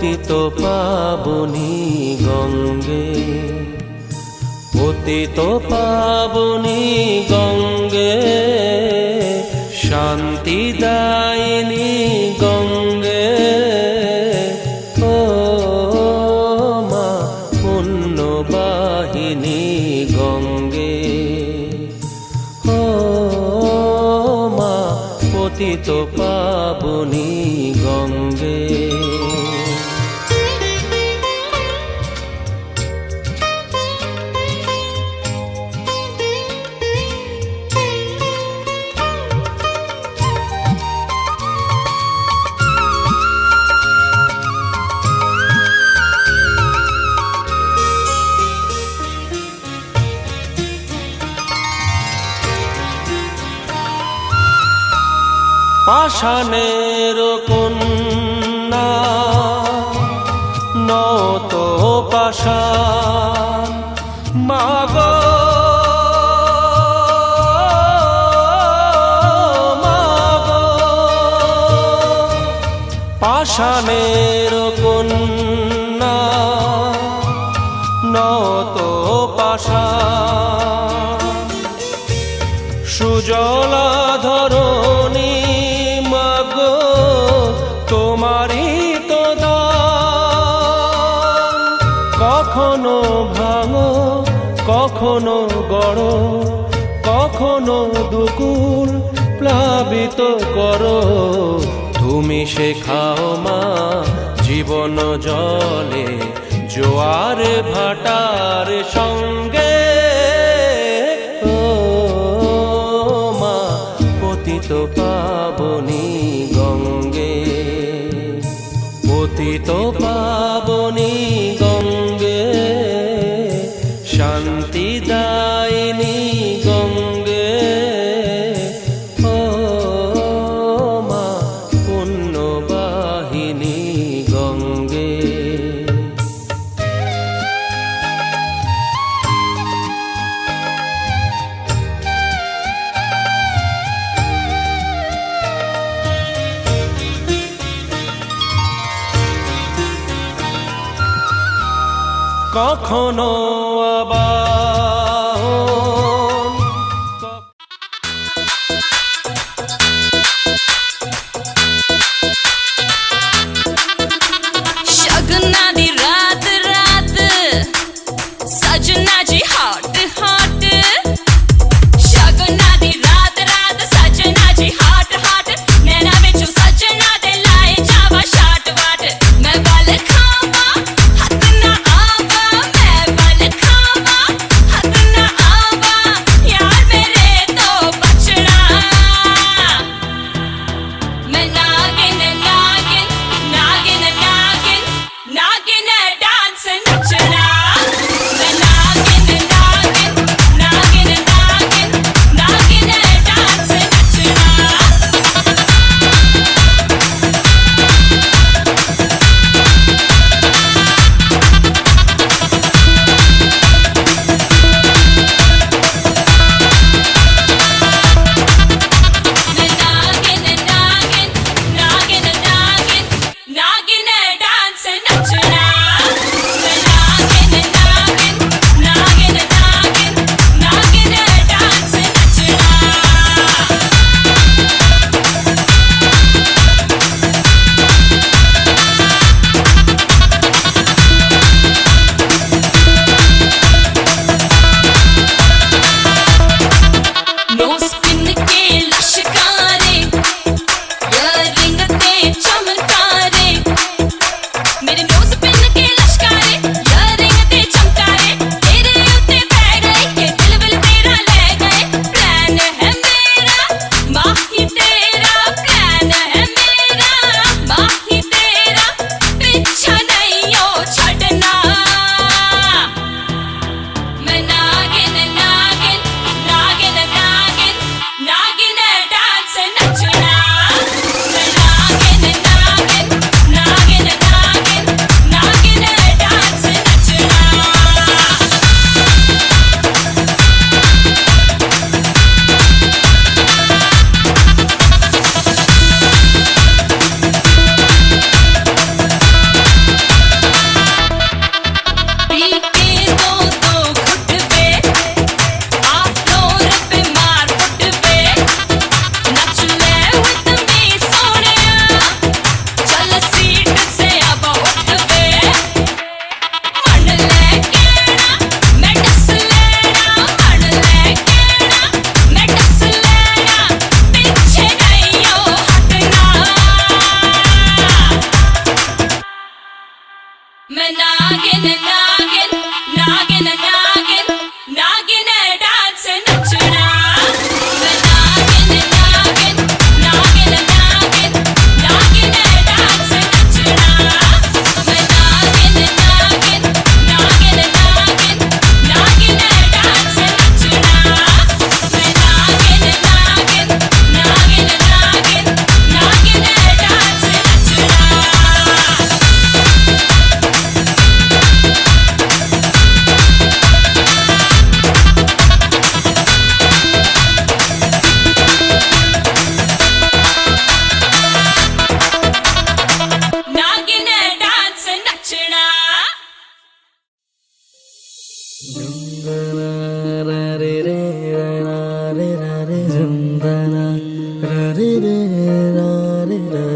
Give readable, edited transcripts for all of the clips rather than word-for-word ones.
পতিত পাবনী গঙ্গে, পতিত পাবনী গঙ্গে, শান্তিদায়িনী গঙ্গে। ও মা পুণ্যবাহিনী গঙ্গে, ও মা পতিত পাবনী গঙ্গে। পাষাণের কন্যা নত পাষাণ, মাগো মাগো। পাষাণের কন্যা নত পাষাণ, সুজলা ধরণী মাগো তোমারই তো দান। কখনো ভাঙো কখনো গড়ো, কখনো দুকুল প্লাবিত করো। তুমি শেখাও মা জীবন জলে জোয়ার ভাটার সঙ্গে। ও মা পতিত পাবনী গঙ্গে, পতিত পাবনী গঙ্গে, শান্তিদায়িনী গঙ্গে। ও মা পুণ্যবাহিনী গঙ্গে। কখনো আবাহন, शगना दी रात रात, सजना जी हॉट हॉट। शगना दी रात रात, सजना जी हॉट हॉट। नैना विचू सजना दे लाए जावा शाट वाट। मैं वल खावा हथ ना आवा, मैं वल खावा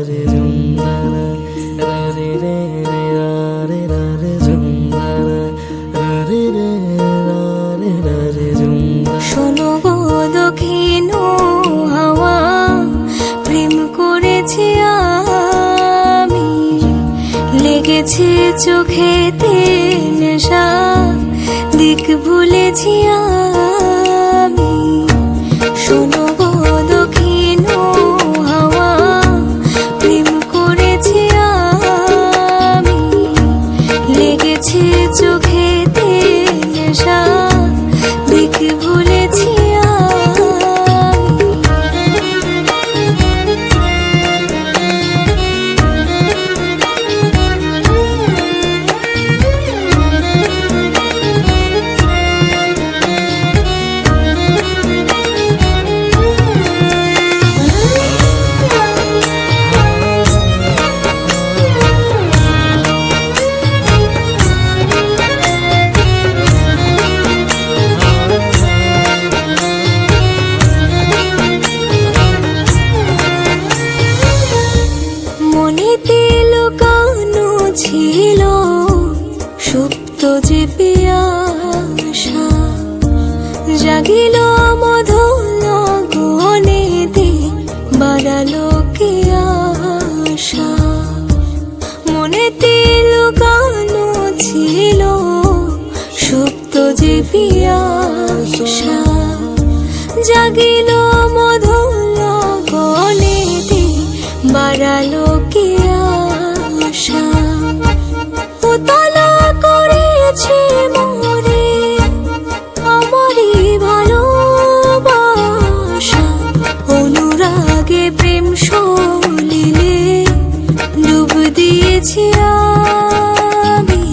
রে জুমদানা রা রে রে রে রা রে রা রে জুমদানা রা রে রে রা রে রা রে জুমদানা। শোনো গো দক্ষিণ হাওয়া, প্রেম করেছি আমি, লেগেছে চোখেতে নেশা, দিক ভুলেছি আমি। শোনো গো দক্ষিণ হাওয়া, প্রেম করেছি আমি, লেগেছে চোখেতে নেশা, দিক ভুলেছি মনেতে লুকানো ছিল সুপ্ত যে পিয়াসা, জাগিল মধুর গনেতে, বাড়ালো কি আশা। মনেতে লুকানো ছিল সুপ্ত যে পিয়াসা, জাগিল মধুর গনেতে, বাড়ালো কি আশা। উতলা করেছে মোরে আমারই ভালোবাসা, অনুরাগে প্রেম সলিলে ডুব দিয়েছি আমি।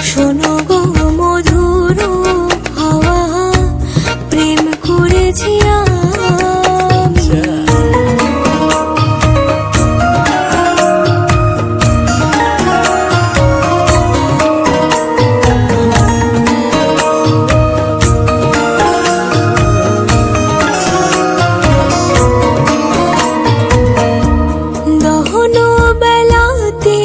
শোনো গো মধুর হাওয়া, প্রেম করেছি আমি। দহন বেলাতে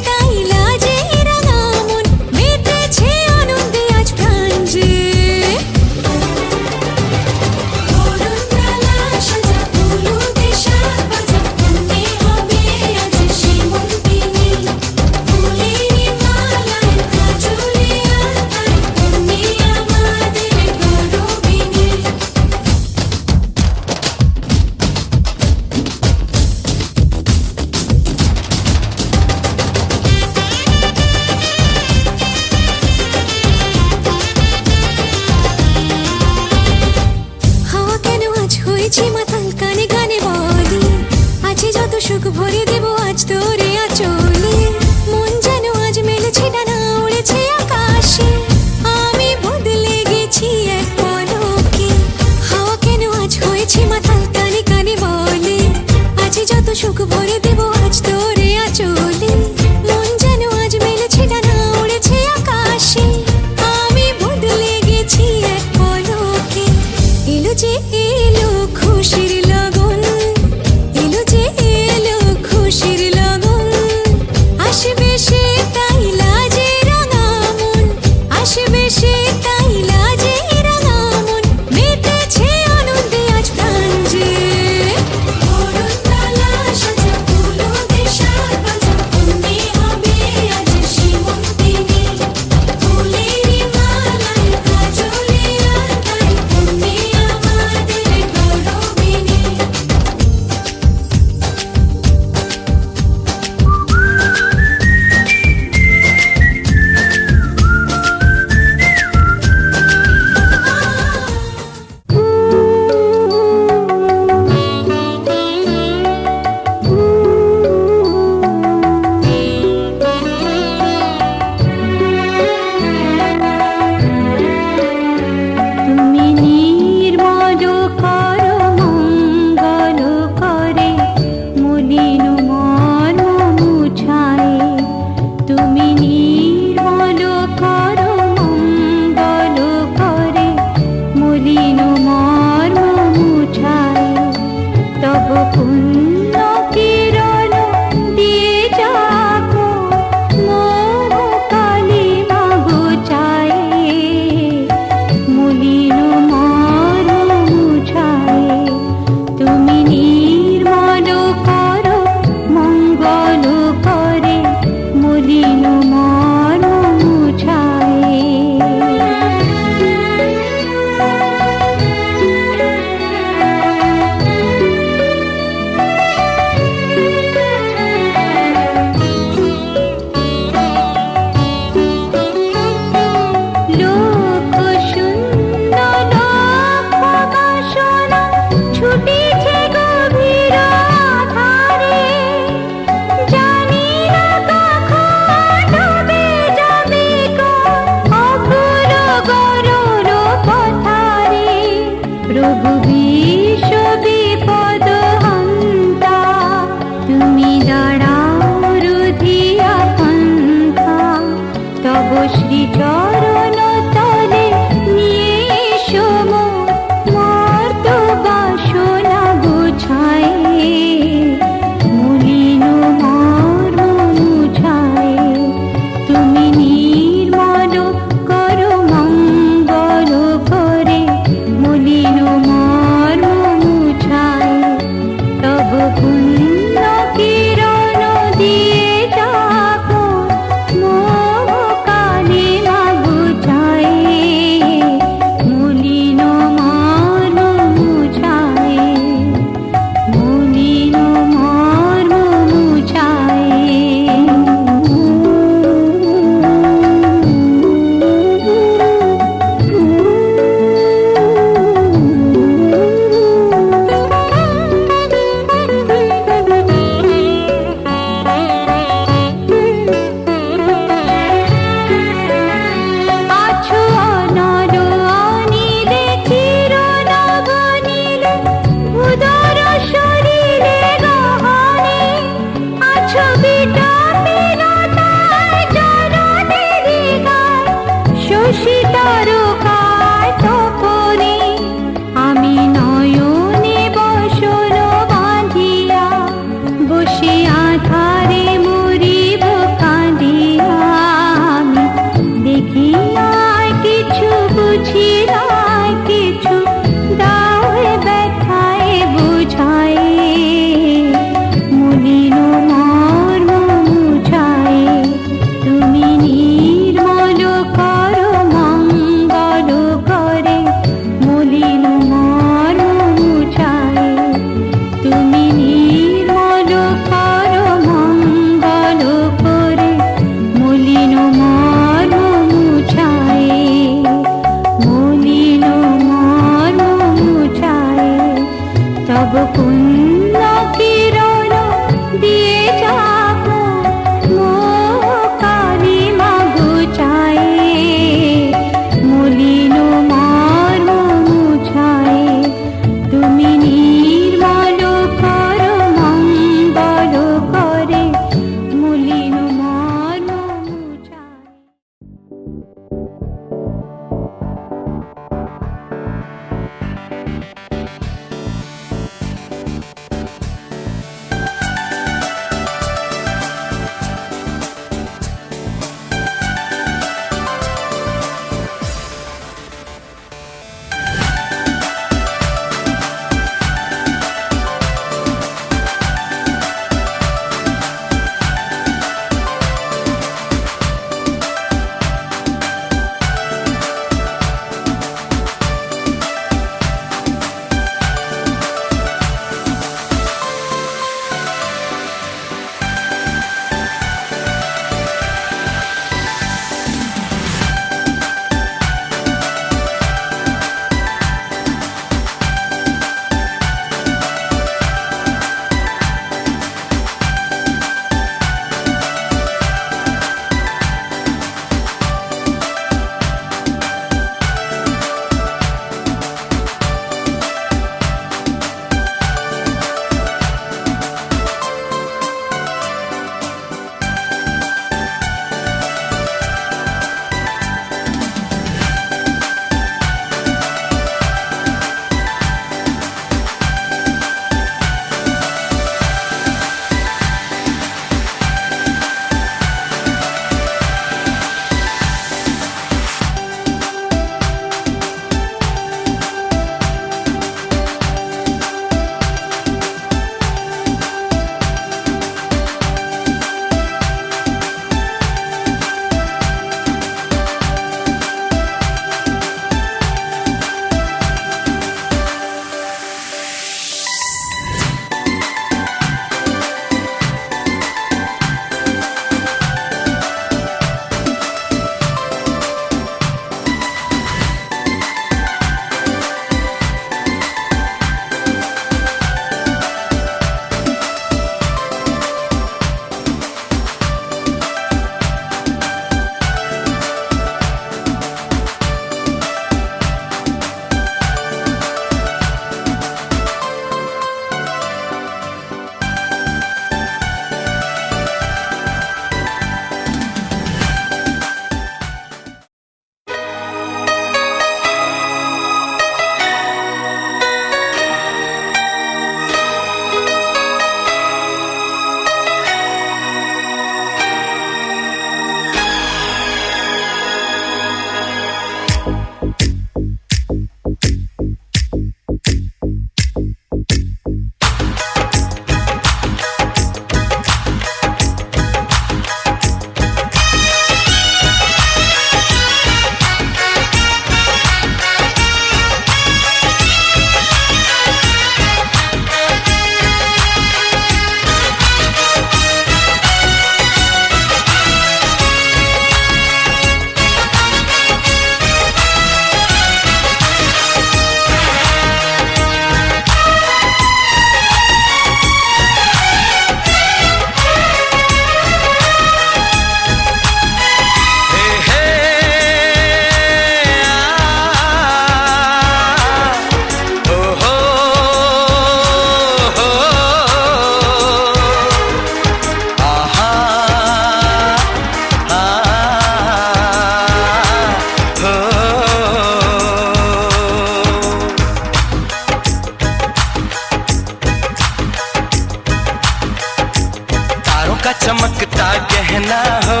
गहना हो,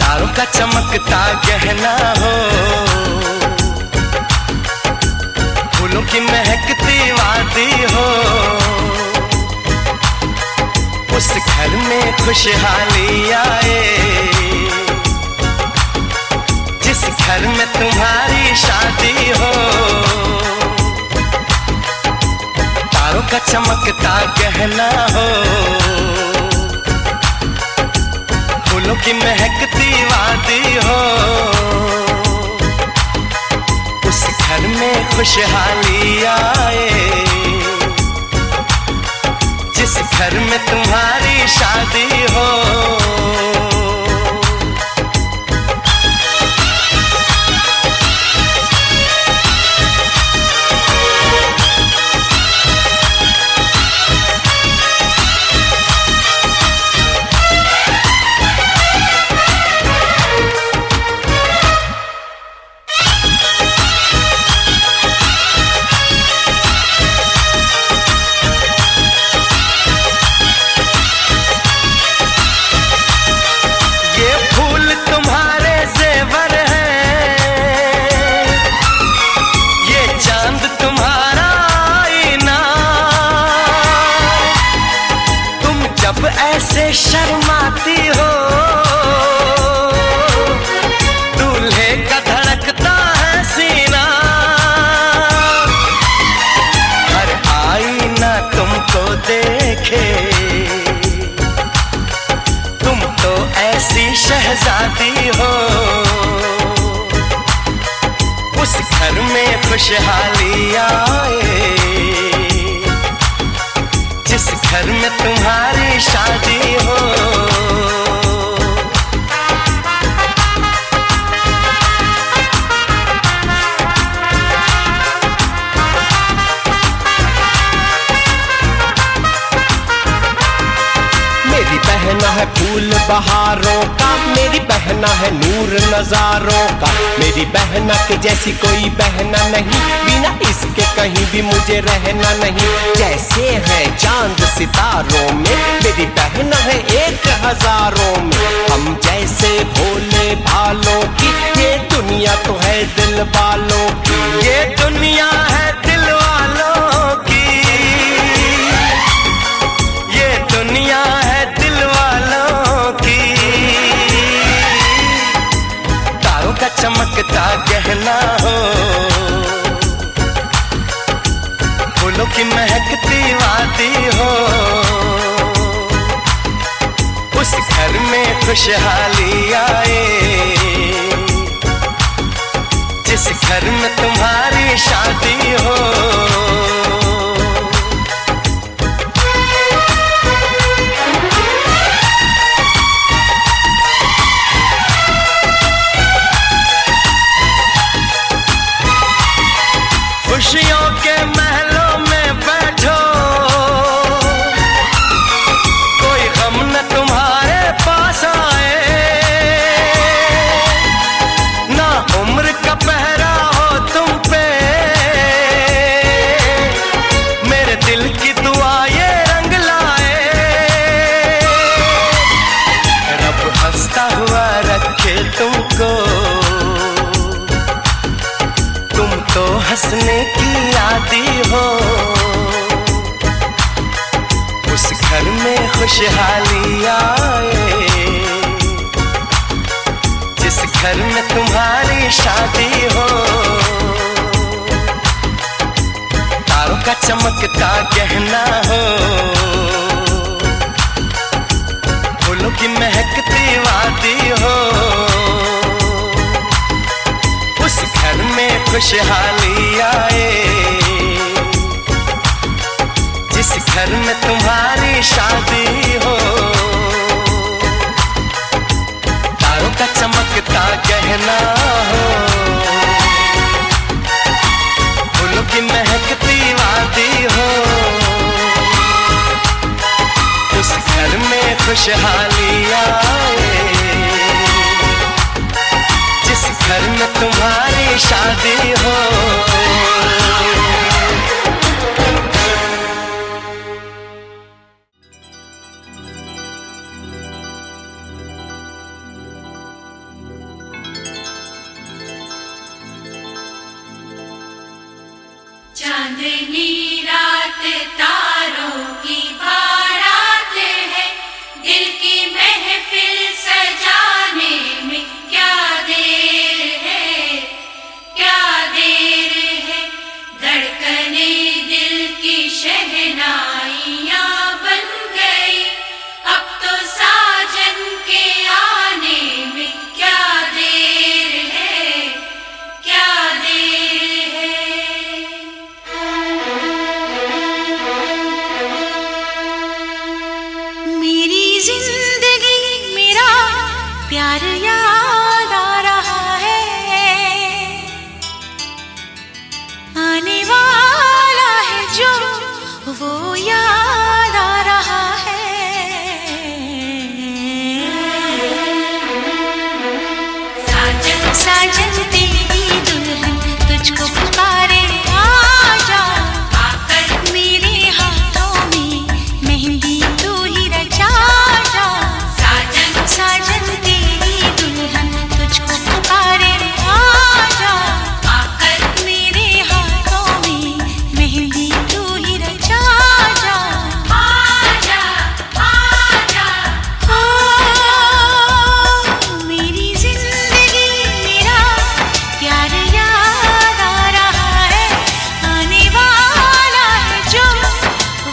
तारों का चमकता गहना हो, फूलों की महकती वादी हो, उस घर में खुशहाली आए जिस घर में तुम्हारी शादी हो। तारों का चमकता गहना हो, फूलों की महकती वादी हो, उस घर में खुशहाली आए जिस घर में तुम्हारी शादी हो। ऐसे शर्माती हो, दूल्हे का धड़कता है सीना, हर आईना तुमको देखे, तुम तो ऐसी शहजादी हो, उस घर में खुशहाली आए जिस घर में तुम्हारी शादी हो। मेरी बहना है फूल बहारों का, मेरी बहना है नूर नजारों का, मेरी बहना के जैसी कोई बहना नहीं, बिना इसके कहीं भी मुझे रहना नहीं। जैसे है चांद सितारों में, मेरी बहना है 1000 में, हम जैसे भोले भालों की, ये दुनिया तो है दिल वालों की, ये दुनिया है दिल वालों की, ये दुनिया है दिल वालों की। तारों का चमकता गहना हो, फूलों की महकती वादी हो, उस घर में खुशहाली आए जिस घर में तुम्हारी शादी हो। खुशियों के महलों में बैठो, कोई गम न तुम्हारे पास आए, ना उम्र का पहरा हो तुम पे, मेरे दिल की दुआ ये रंग लाए, रब हंसता हुआ रखे तुमको, तुम तो हंसने की आदी हो, उस घर में खुशहाली आए जिस घर में तुम्हारी शादी हो। तारों का चमकता गहना हो, फूलों की महकती वादी हो, उस घर में खुशहाली आए जिस घर में तुम्हारी शादी हो। तारों का चमकता गहना हो, फूलों की महकती वादी हो, उस घर में खुशहाली आए जिस घर में तुम्हारी शादी हो। चांदनी रात तारों की बारात है, दिल की महफिल सजाने में क्या देर है, क्या देर है। धड़कने दिल की शहनाइयाँ बन गई, अब तो साजन के आने में क्या देर है, क्या देर है। मेरी जिंदगी मेरा प्यार याद आ रहा है, आने वाला है जो वो याद आ रहा है। साजन साजन तेरी दुल्हन तुझको पुकारे, आजा आकर मेरे हाथों में मेहंदी तू ही रचा जा। साजन साजन तेरी दुल्हन तुझको पुकारे, आजा आकर मेरे हाथों में मेहंदी तू ही रचा जा। आजा आजा ओ मेरी जिंदगी मेरा प्यार याद आ रहा है, आने वाला है जो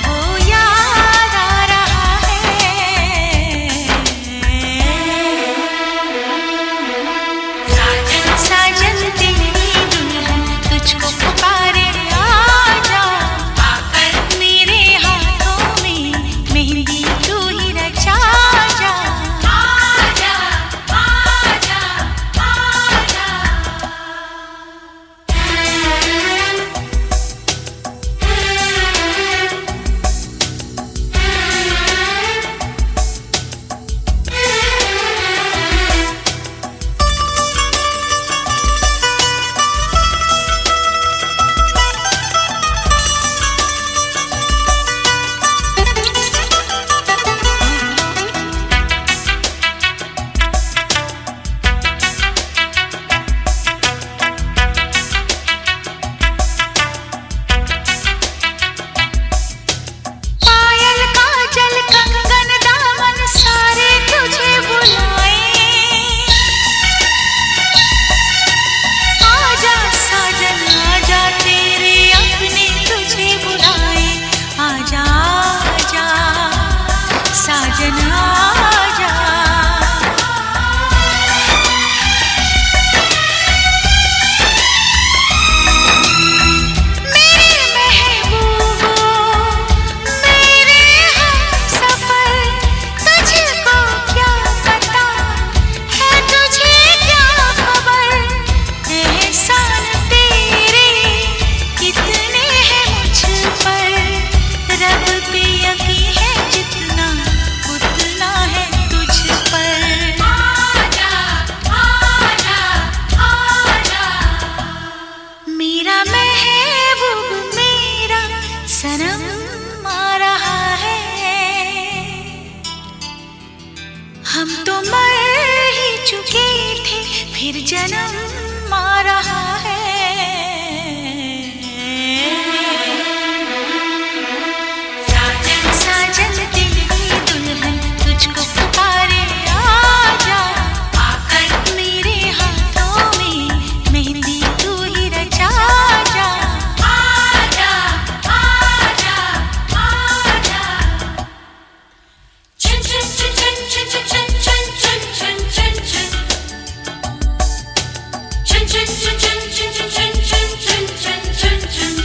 वो याद आ रहा है। साजन साजन तेरी दुल्हन तुझको पुकारे, आजा आकर मेरे हाथों में मेहंदी तू ही रचा जा। आजा आजा आजा। पायल काजल कंगन दामन सारे तुझे बुलाए, आजा साजन आजा तेरे अपने तुझे बुलाए, आजा आजा साजन आजा। मेरे महबूबो मेरे हमसफर, तुझको क्या पता है तुझे क्या खबर, एहसान तेरे कितने हैं मुझ पर, रब पे यकीन है जितना उतना है तुझ पर। आजा आजा आजा। मेरा महबूब मेरा सनम आ रहा है, हम तो मर ही चुके थे फिर जन्म आ रहा है। साजन साजन तेरी दुल्हन तुझको पुकारे, आजा आकर मेरे हाथों में मेहंदी तू ही रचा जा। आजा आजा आजा। चुन चुन चुन चुन चुन चुन चुन चुन चुन चुन चुन चुन चुन चुन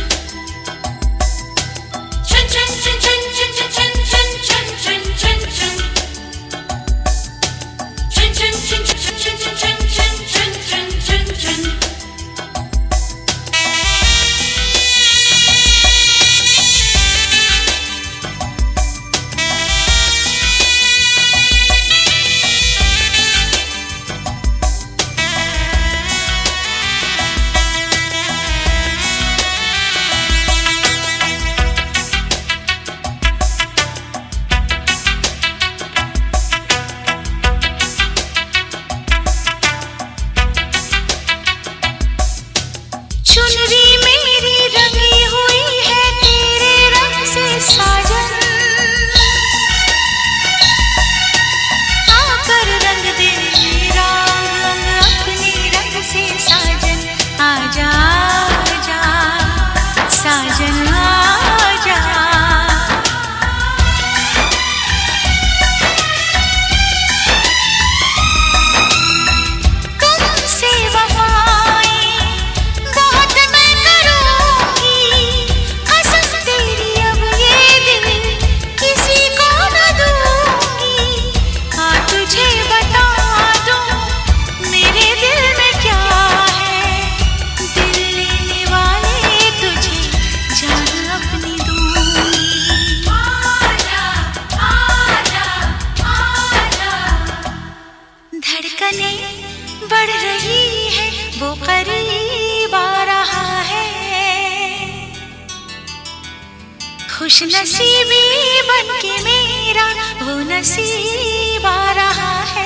खुश नसीबी बन के मेरा वो नसीब आ रहा है।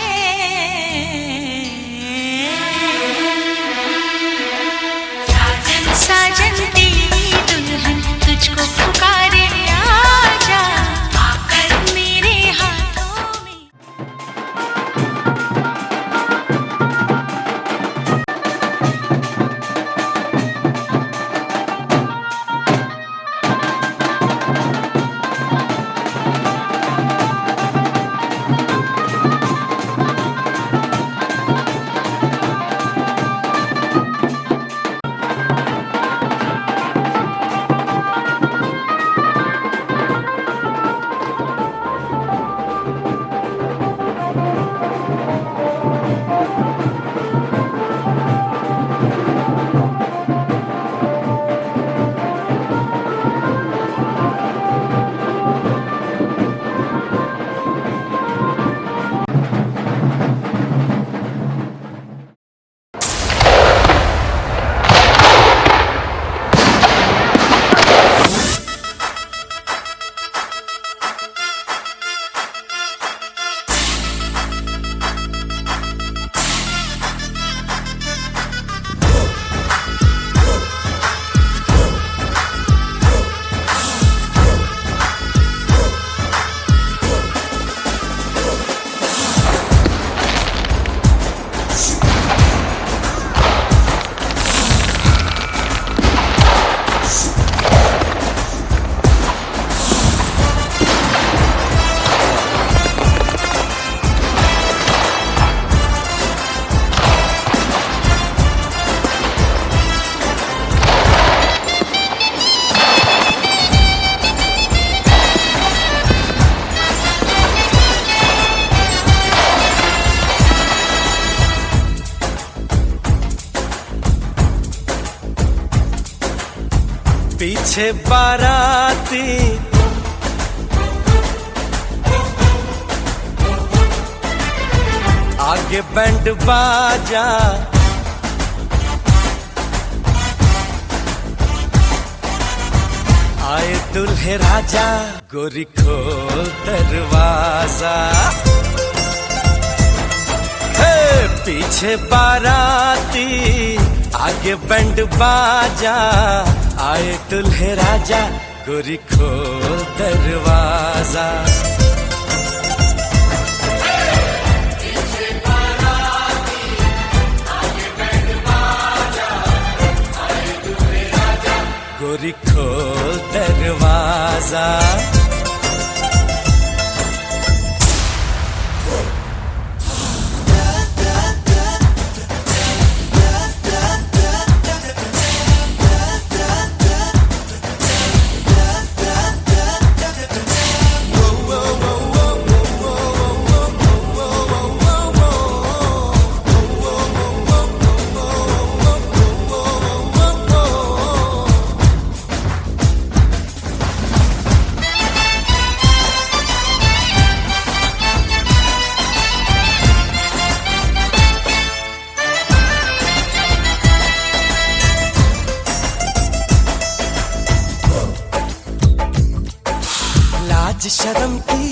साजन तेरी दुल्हन तुझको पुकारे, आजा आकर मेरे हाथों में। पीछे बाराती आगे बैंड बाजा, आए दुल्हे राजा गोरी खोल दरवाजा। पीछे बाराती आगे बैंड बाजा, आए दुल्हे राजा गोरी खोल दरवाजा। गोरी खोल दरवाजा। लाज शर्म की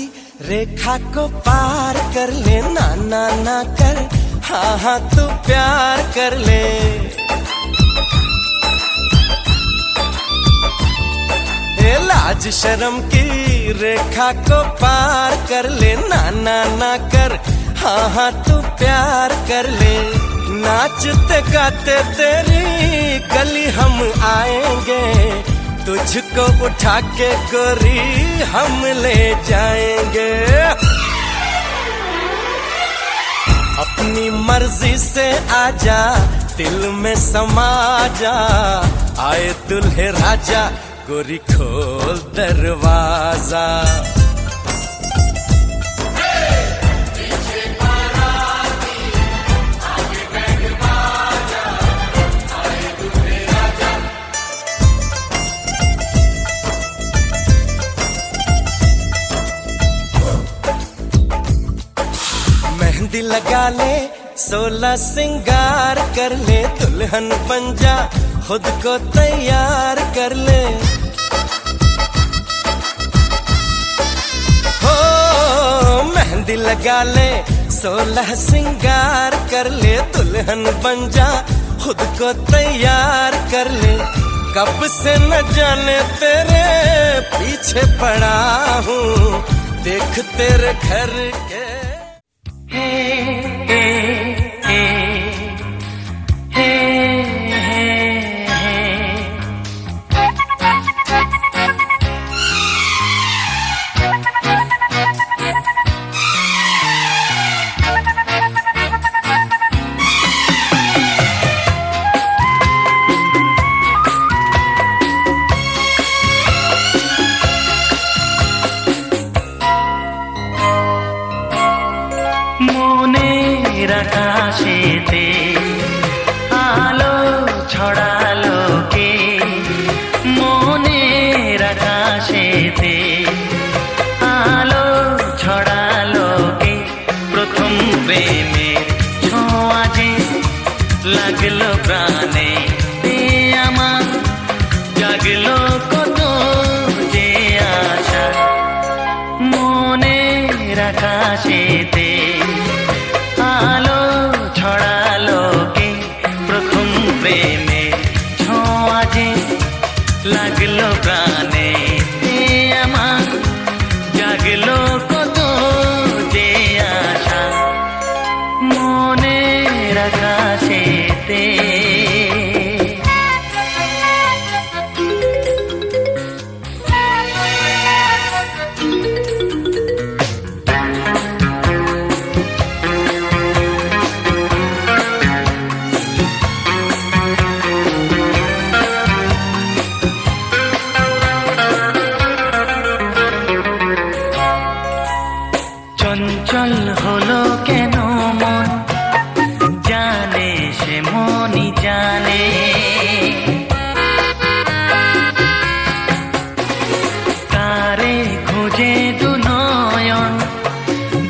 रेखा को पार कर ले, ना ना ना कर, हाँ हाँ तू प्यार कर ले। ए लाज शर्म की रेखा को पार कर ले, ना ना ना कर, हाँ हाँ तू प्यार कर ले। नाचते गाते तेरी गली हम आएंगे, तुझको उठा के गोरी हम ले जाएंगे। अपनी मर्जी से आजा, दिल में समा जा, आए दुल्हे राजा गोरी खोल दरवाजा। मेहंदी लगा ले, 16 सिंगार कर ले, दुल्हन बन जा खुद को तैयार कर ले। मेहंदी लगा ले 16 सिंगार कर ले, दुल्हन बन जा खुद को तैयार कर ले। कब से न जाने तेरे पीछे पड़ा हूँ, देख तेरे घर के। আকাশেতে আলো ছড়ালো কে, মনের আকাশেতে আলো ছড়ালো কে, প্রথম প্রেমের ছোঁয়া যে লাগলো প্রাণে, আমার জাগলো কত যে আশা, মনের আকাশেতে আলো ছড়ালো কে, প্রথম প্রেমে ছোঁয়া যে লাগলো প্রাণে, আমার জাগলো কত যে আশা, মনের আকাশেতে। চঞ্চল হলো কেন মন, জানে সে মনই জানে, কারে খুঁজে দু নয়ন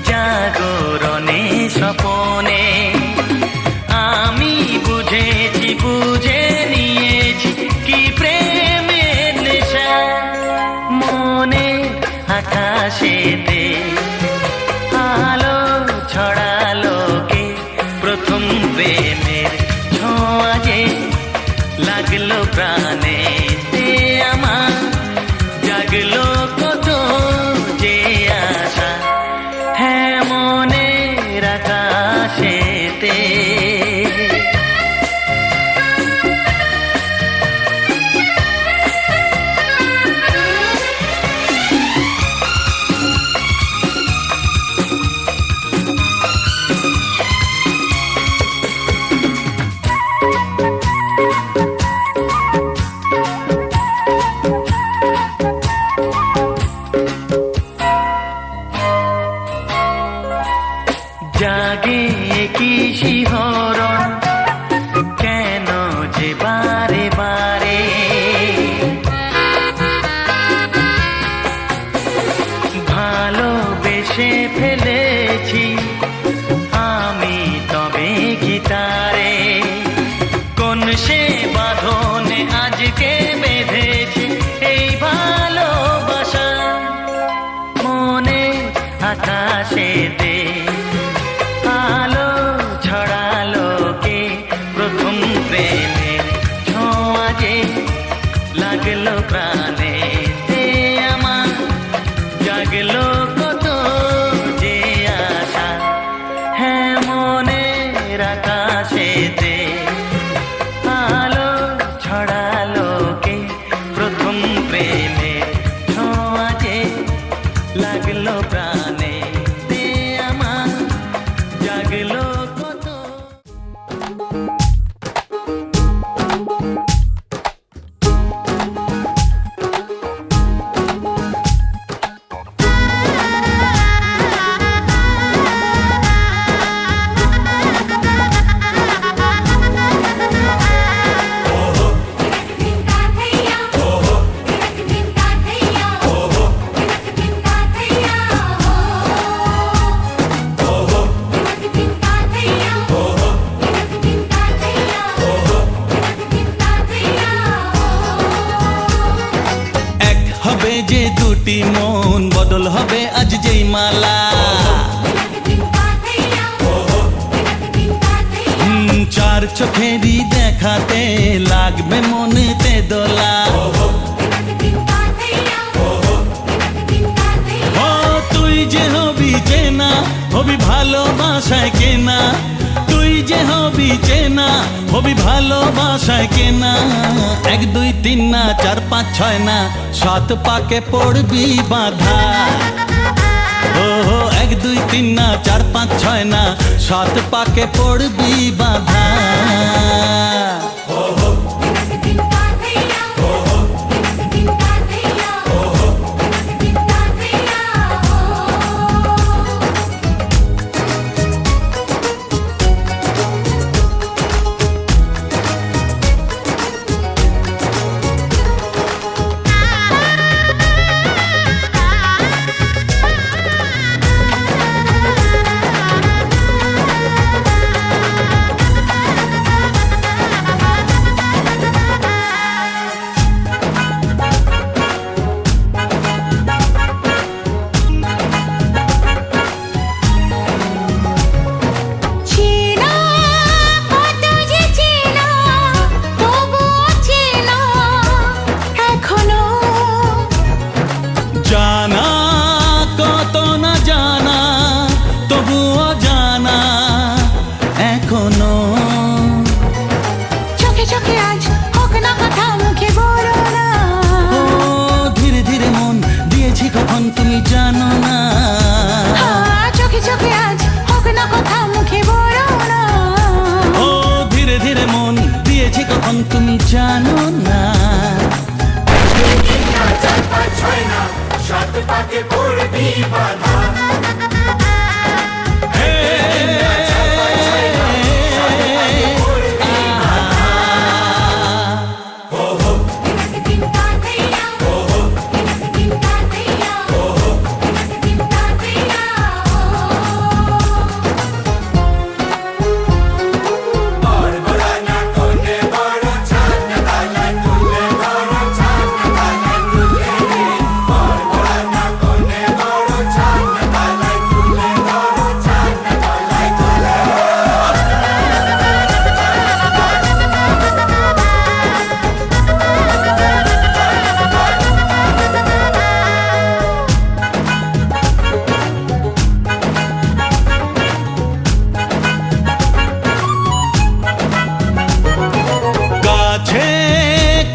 জাগরণে স্বপনে, আমি বুঝেছি বুঝে নিয়েছি কি প্রেমের নেশা, মনে আকাশেতে আলো ছড়ালো কে, প্রথম প্রেমের ছোঁয়া যে লাগলো প্রাণে, আমার জাগলো কত যে আশা, হ্যাঁ মনের আকাশেতে। জাগে কি শিহরণ কেন যে বারে বারে, ভালোবেসে ফেলেছি আমি তবে গিটারে, কোন সে বাঁধনে আজকে বেঁধেছি এই ভালোবাসা, মনে আকাশেতে আলো ছড়ালো কে, প্রথম প্রেমের ছোঁয়া যে লাগলো প্রাণে, আমার জাগলো কত যে আশা, হ্যাঁ মনের আকাশেতে আলো ছড়ালো কে, প্রথম প্রেমের ছোঁয়া যে লাগলো প্রাণে, মালা। চার চোখেরই দেখাতে লাগবে মনেতে দোলা। ও তুই যে হবি চেনা, হবি ভালোবাসায় কেনা। তুই যে হবি চেনা, হবি ভালোবাসায় কেনা। 1 2 3 না 4 5 6 না 7 পাকে পড়বি বাঁধা। ও 1 2 3 না 4 5 6 না 7 পাকে পড়বি বাঁধা। জানা কত না জানা তবুও জানা এখনো। চোখে চোখে আজ হোক না কথা মুখে বলো না। ও ধীরে ধীরে মন দিয়েছি কখন তুমি জানো না। চোখে চোখে আজ হোক না কথা মুখে বলো না। ও ধীরে ধীরে মন দিয়েছি কখন তুমি জানো না। 4 5 6 না 7 পাকে পড়বি বাঁধা।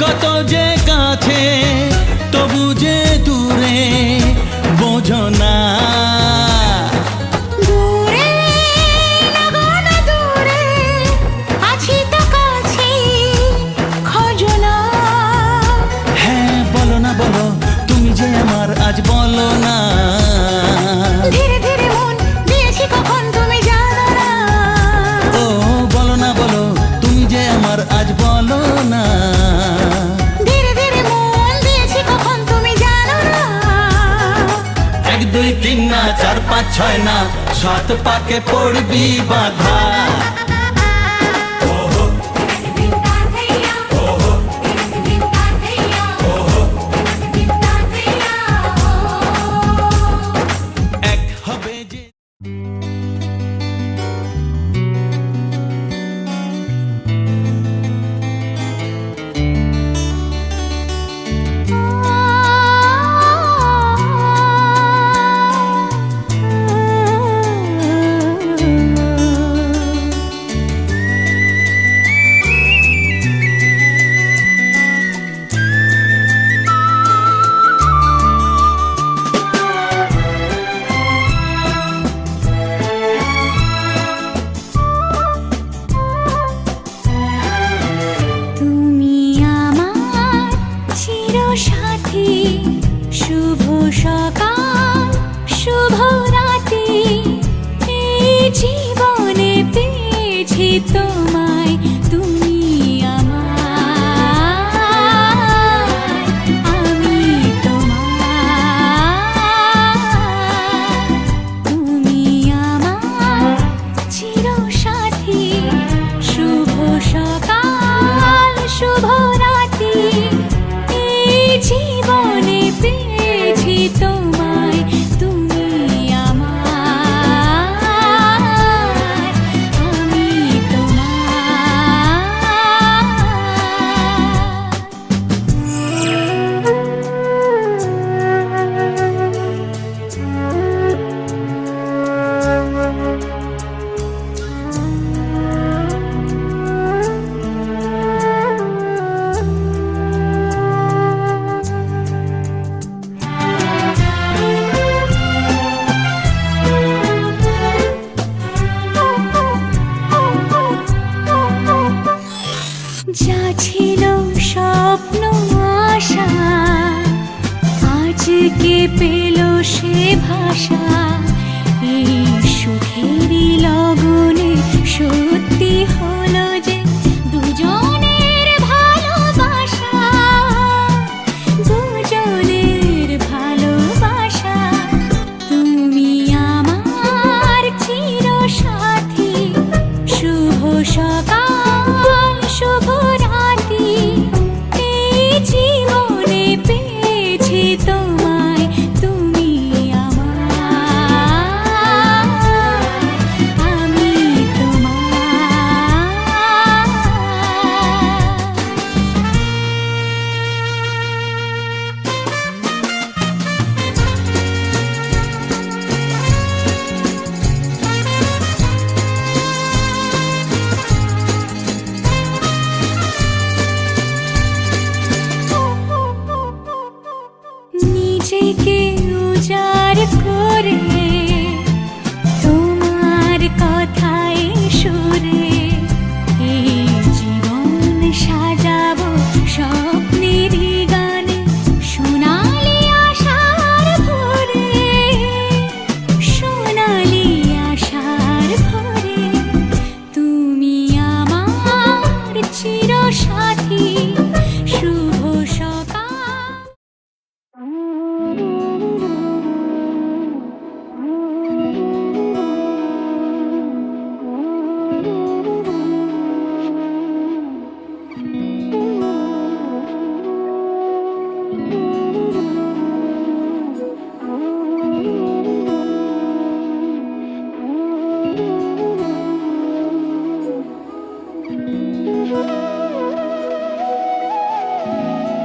কত যে কাছে তবু যে দূরে বোঝো না। দূরে লাগানো দূরে আছি তো কাছে খোঁজো না। হ্যাঁ বলো না বলো তুমি যে আমার আজ বলো না। ধীরে ধীরে মন দিয়েছি কখন তুমি জানো না। ও বলো না বলো তুমি যে আমার আজ বলো না। ধীরে ধীরে মন দিয়েছি কখন তুমি জানো না। 1 2 3 না 4 5 6 না 7 পাকে পড়বি বাঁধা। এক হবে যে তুমি আমার চিরসাথী, শুভ সকাল শুভ রাতি। এই জীবনে পেয়েছি তোমায়, তুমি আমার, আমি তোমার। তুমি আমার চিরসাথী, শুভ সকাল শুভ রাতি। এই জীবনে পেয়েছি তোমায়, তুমি পেল সে ভাষা এই সুখেরই লগনে সত্যি হলো যে দুজনের ভালোবাসা, দুজনের ভালোবাসা। তুমি আমার চিরসাথী, শুভ সকাল শুভ রাতি, এই জীবনে পেয়েছি তোমায়, তুমি আমার, আমি তোমার। নিজেকে উজাড় করে তোমার কথায় সুরে এই জীবন সাজাবো স্বপ্নেরই গানে, সোনালি আশার ভোরে, সোনালি আশার ভোরে। তুমি আমার চিরসাথী, শুভ সকাল।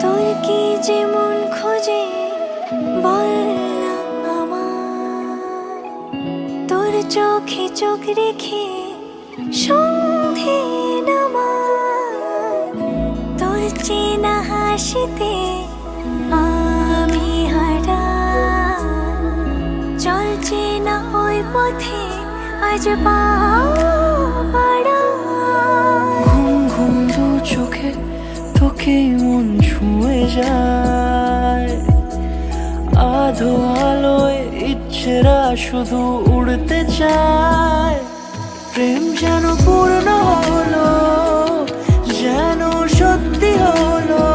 তোর কি যে মন খোঁজে বল না আমার, তোর চোখে চোখ রেখে সন্ধে নামার, তোর চেনা হাসিতে আমি হারা, চল চেনা ওই পথে আজ পাড়া। ঘুম ঘুম দু চোখে তোকে মন ছুঁয়ে যায়, আধো আলোয় ইচ্ছেরা শুধু উড়তে চায়। প্রেম যেন পূর্ণ হলো, যেন সত্যি হলো,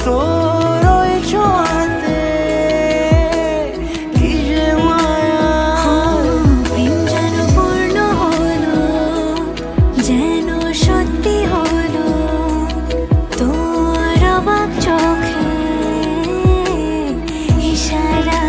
তোর ওই ছোঁয়াতে কি যে মায়া। প্রেম যেন পূর্ণ হলো, যেন সত্যি হলো, তোর অবাক চোখে ইশারা।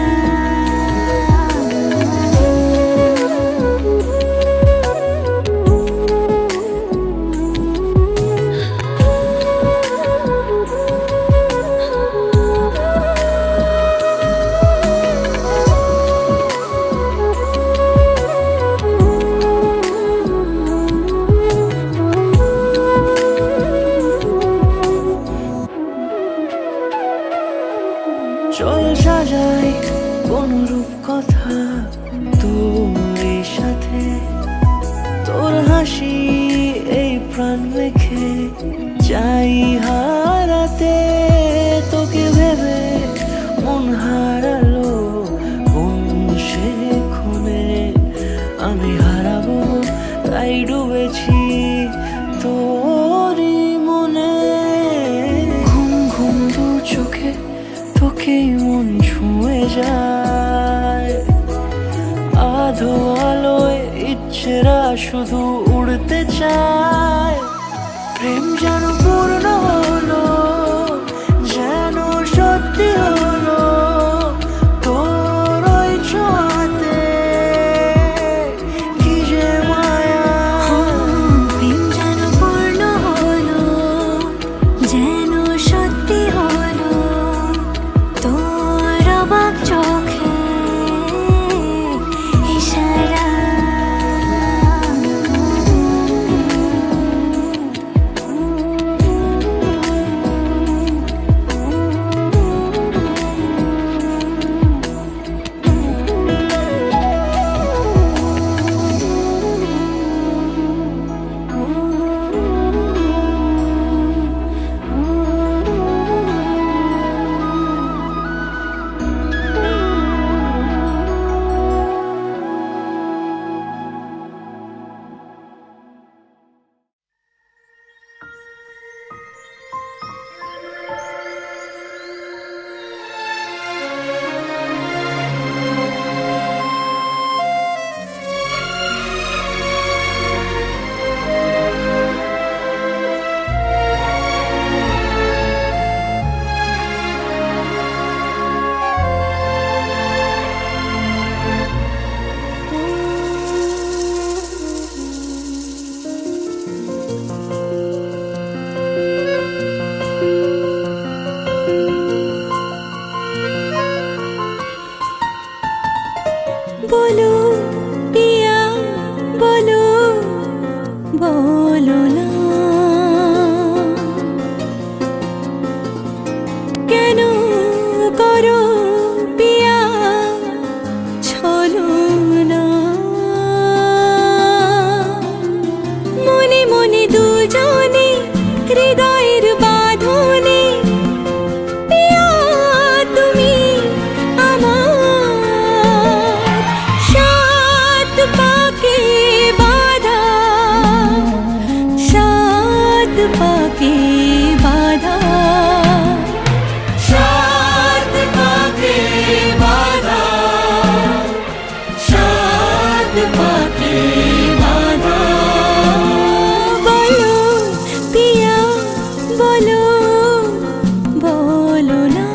চল সাজাই কোন রূপ কথা তোর সাথে, তোর হাসি এই প্রাণ রেখে চাই হারাতে। তোকে ভেবে মন হারালো কোন সে ক্ষণে, আমি হারাবো তাই ডুবেছি তোরই মনে। ঘুম ঘুম দু চোখে তোকে মন ছুঁয়ে যায়, আধো আলোয় ইচ্ছেরা শুধু উড়তে চায়। প্রেম যেন পূর্ণ হলো, যেন সত্যি হলো, তোর ওই ছোঁয়াতে কি যে মায়া। প্রেম যেন পূর্ণ হলো, যেন সত্যি হলো, তোর অবাক চোখে ইশারা। বলো না কেন করো পিয়া ছলো না মনে মনে দুজনে হৃদয়ের বাঁধনে পিয়া তুমি আমার সাত পাকে বাঁধা সাত পাকে বাঁধা সাত পাকে বাঁধা সাত পাকে বাঁধা বলো পিয়া বলো বলো না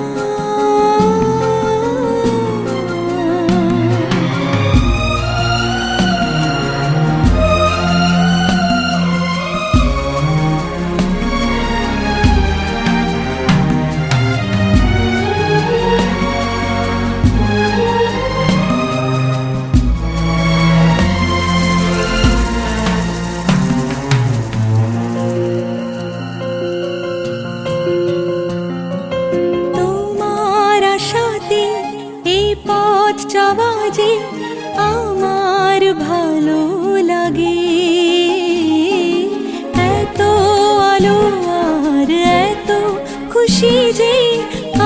তোমার আশাতে এই পথ চলা যে আমার ভালো লাগে এত আলো আর এত খুশি যে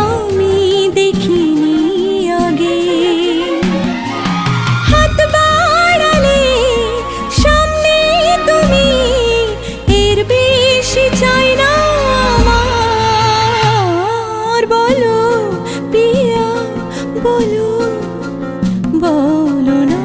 আমি দেখিনি আগে হাত বাড়ালে সামনে তুমি এর বেশি চাই না আমার বলো পিয়া বলো বলো না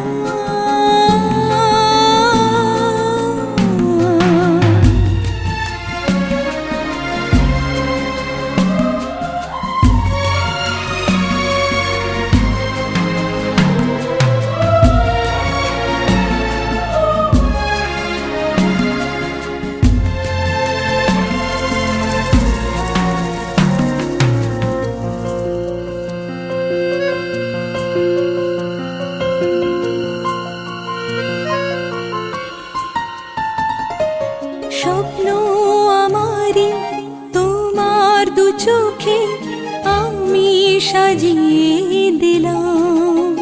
স্বপ্ন আমারি তোমার দু চোখে আমি সাজিয়ে দিলাম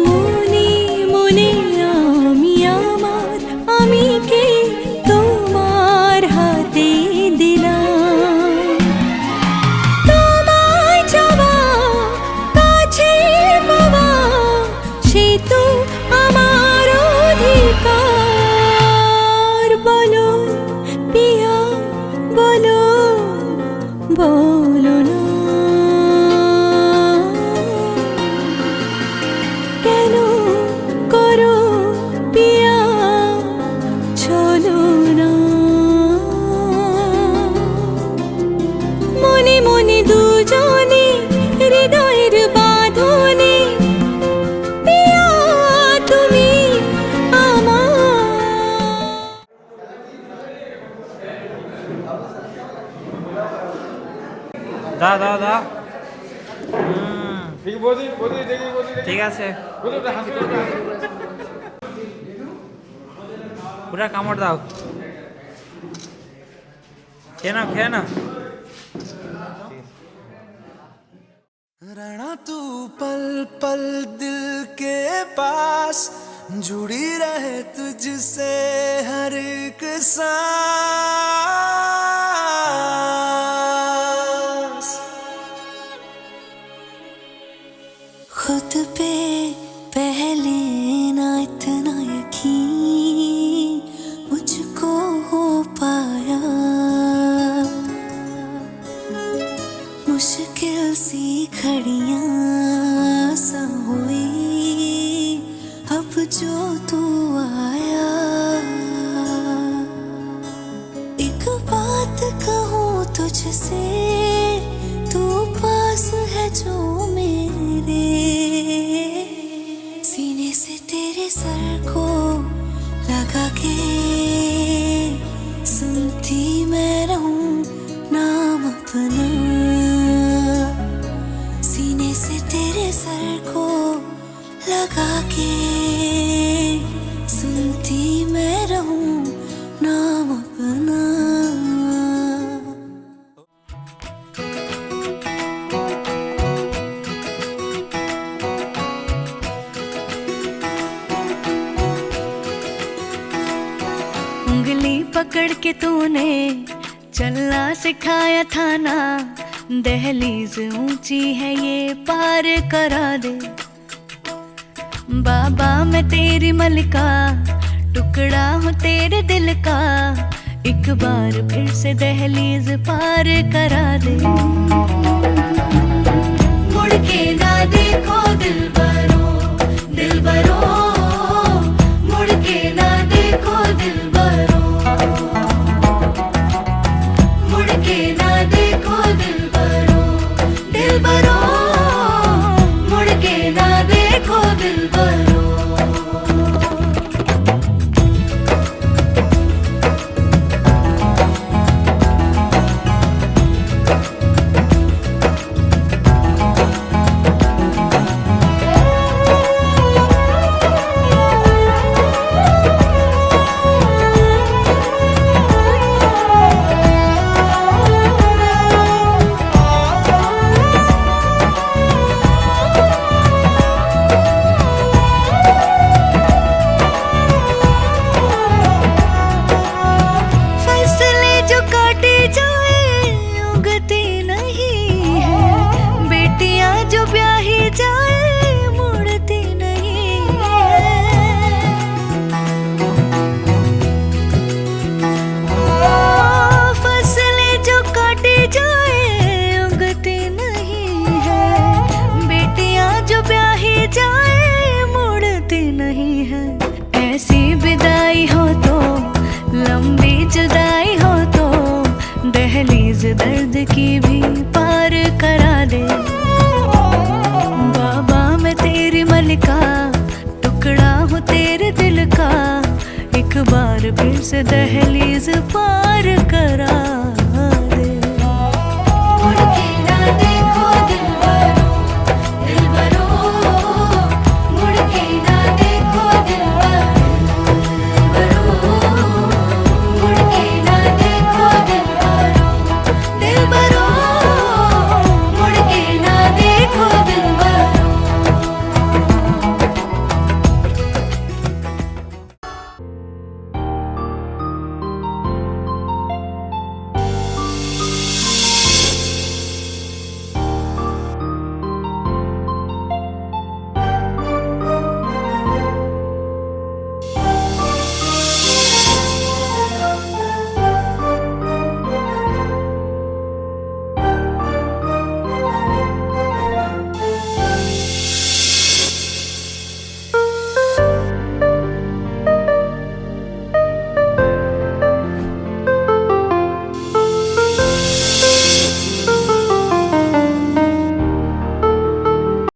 মনে মনে আমি আমার আমিকে তোমার হাতে দিলাম তোমায় চাওয়া কাছে পাওয়া সে তো আমার অধিকার বলো পিয়া বলো বলো না কেন করো পিয়া ছলো না মনে মনে দুজনে হৃদয়ের বাঁধনে পিয়া তুমি আমার দাও দাও দাও ঠিক আছে পুরা কামড় দাও খেয়ে নাও খেয়ে নাও रहना तू पल पल दिल के पास जुड़ी रहे तुझसे हर एक सांस खुद पे पहले ना इतना यकीन मुझको हो पाया मुश्किल सी घड़ियां सा हुई अब जो तू आया एक बात कहूँ तुझसे तू पास है जो मेरे सीने से तेरे सर को लगा के सुनती मैं रहूं नाम अपना सीने से तेरे सर को लगा के सुनती मैं रहूं उंगली पकड़ के तूने चलना सिखाया था ना, दहलीज ऊंची है ये पार करा दे। बाबा मैं तेरी मलिका, टुकड़ा हूँ तेरे दिल का, एक बार फिर से दहलीज पार करा दे। मुड़ के ना देखो दिलबरो, दिलबरो, मुड़ के ना देखो दिलबरो, मुड़ के ना देखो दिलबरो, दिलबरो, मुड़ के ना देखो दिलबरो। ऐसी विदाई हो तो, लंबी जुदाई हो तो, दहलीज दर्द की भी पार करा दे। बाबा मैं तेरी मलिका, टुकड़ा हूँ तेरे दिल का, एक बार फिर से दहलीज पार करा दे। मुड़ के ना देखो दिल